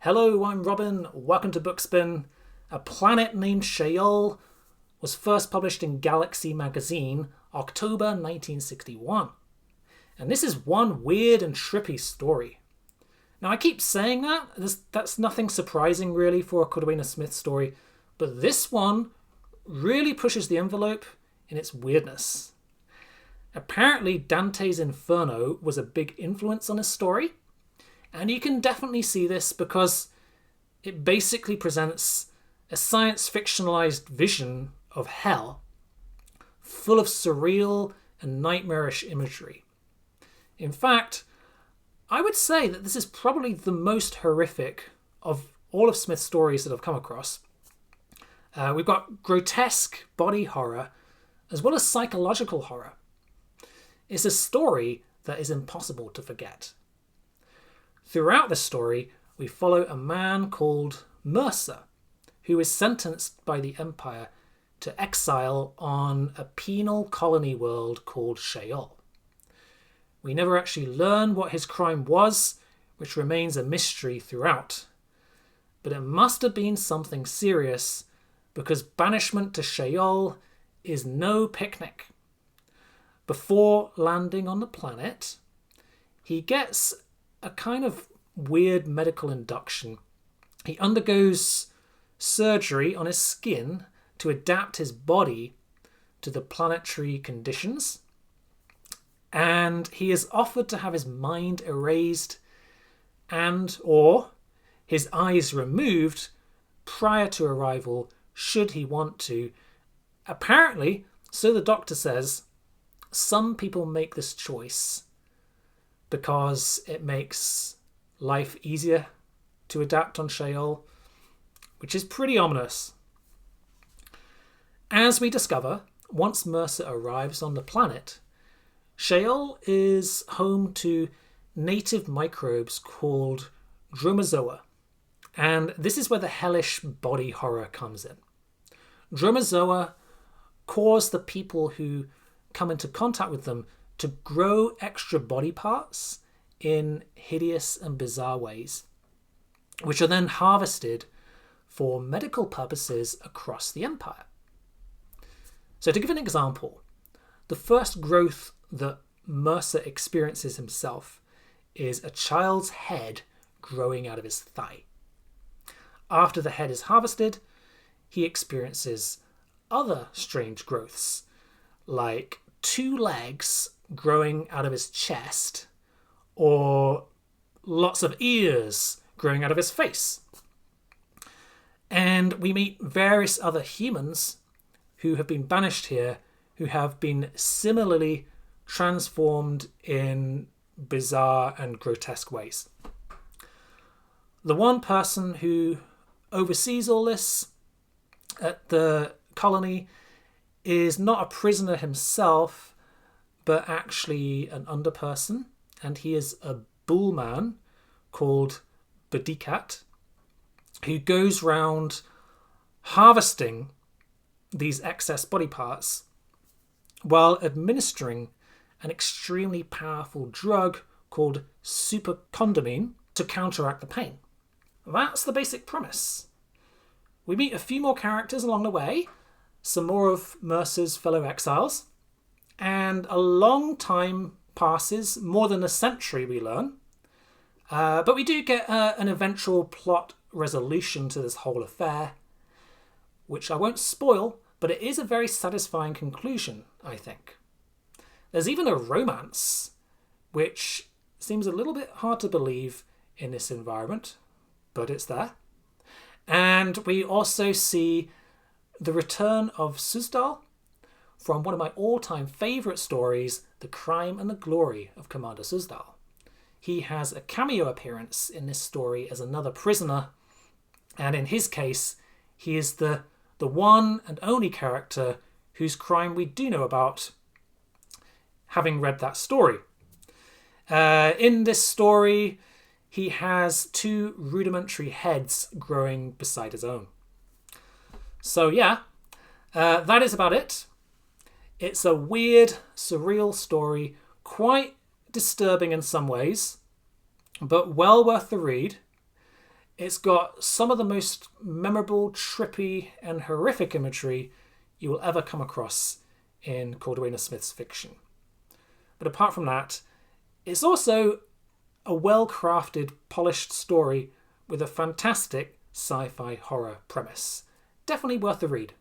Hello, I'm Robin. Welcome to Bookspin. A Planet Named Shayol was first published in Galaxy magazine, October 1961. And this is one weird and trippy story. Now, I keep saying that's nothing surprising really for a Cordwainer Smith story, but this one really pushes the envelope in its weirdness. Apparently, Dante's Inferno was a big influence on his story, and you can definitely see this because it basically presents a science fictionalized vision of hell, full of surreal and nightmarish imagery. In fact, I would say that this is probably the most horrific of all of Smith's stories that I've come across. We've got grotesque body horror as well as psychological horror. It's a story that is impossible to forget. Throughout the story, we follow a man called Mercer, who is sentenced by the Empire to exile on a penal colony world called Shayol. We never actually learn what his crime was, which remains a mystery throughout. But it must have been something serious, because banishment to Shayol is no picnic. Before landing on the planet, he gets a kind of weird medical induction. He undergoes surgery on his skin to adapt his body to the planetary conditions, and he is offered to have his mind erased and or his eyes removed prior to arrival should he want to. Apparently, so the doctor says, some people make this choice because it makes life easier to adapt on Shayol, which is pretty ominous. As we discover, once Mercer arrives on the planet, Shayol is home to native microbes called dromazoa, and this is where the hellish body horror comes in. Dromazoa cause the people who come into contact with them to grow extra body parts in hideous and bizarre ways, which are then harvested for medical purposes across the Empire. So to give an example, the first growth that Mercer experiences himself is a child's head growing out of his thigh. After the head is harvested, he experiences other strange growths, like 2 legs growing out of his chest, or lots of ears growing out of his face. And we meet various other humans who have been banished here, who have been similarly transformed in bizarre and grotesque ways. The one person who oversees all this at the colony is not a prisoner himself, but actually an underperson, and he is a bullman called Badikat, who goes round harvesting these excess body parts while administering an extremely powerful drug called supercondomine to counteract the pain. That's the basic premise. We meet a few more characters along the way, some more of Mercer's fellow exiles, and a long time passes, more than a century we learn, but we do get an eventual plot resolution to this whole affair, which I won't spoil, but it is a very satisfying conclusion, I think. There's even a romance, which seems a little bit hard to believe in this environment, but it's there. And we also see the return of Suzdal from one of my all-time favourite stories, The Crime and the Glory of Commander Suzdal. He has a cameo appearance in this story as another prisoner, and in his case, he is the one and only character whose crime we do know about, having read that story. In this story, he has 2 rudimentary heads growing beside his own. So yeah, that is about it. It's a weird, surreal story, quite disturbing in some ways, but well worth the read. It's got some of the most memorable, trippy, and horrific imagery you will ever come across in Cordwainer Smith's fiction. But apart from that, it's also a well-crafted, polished story with a fantastic sci-fi horror premise. Definitely worth a read.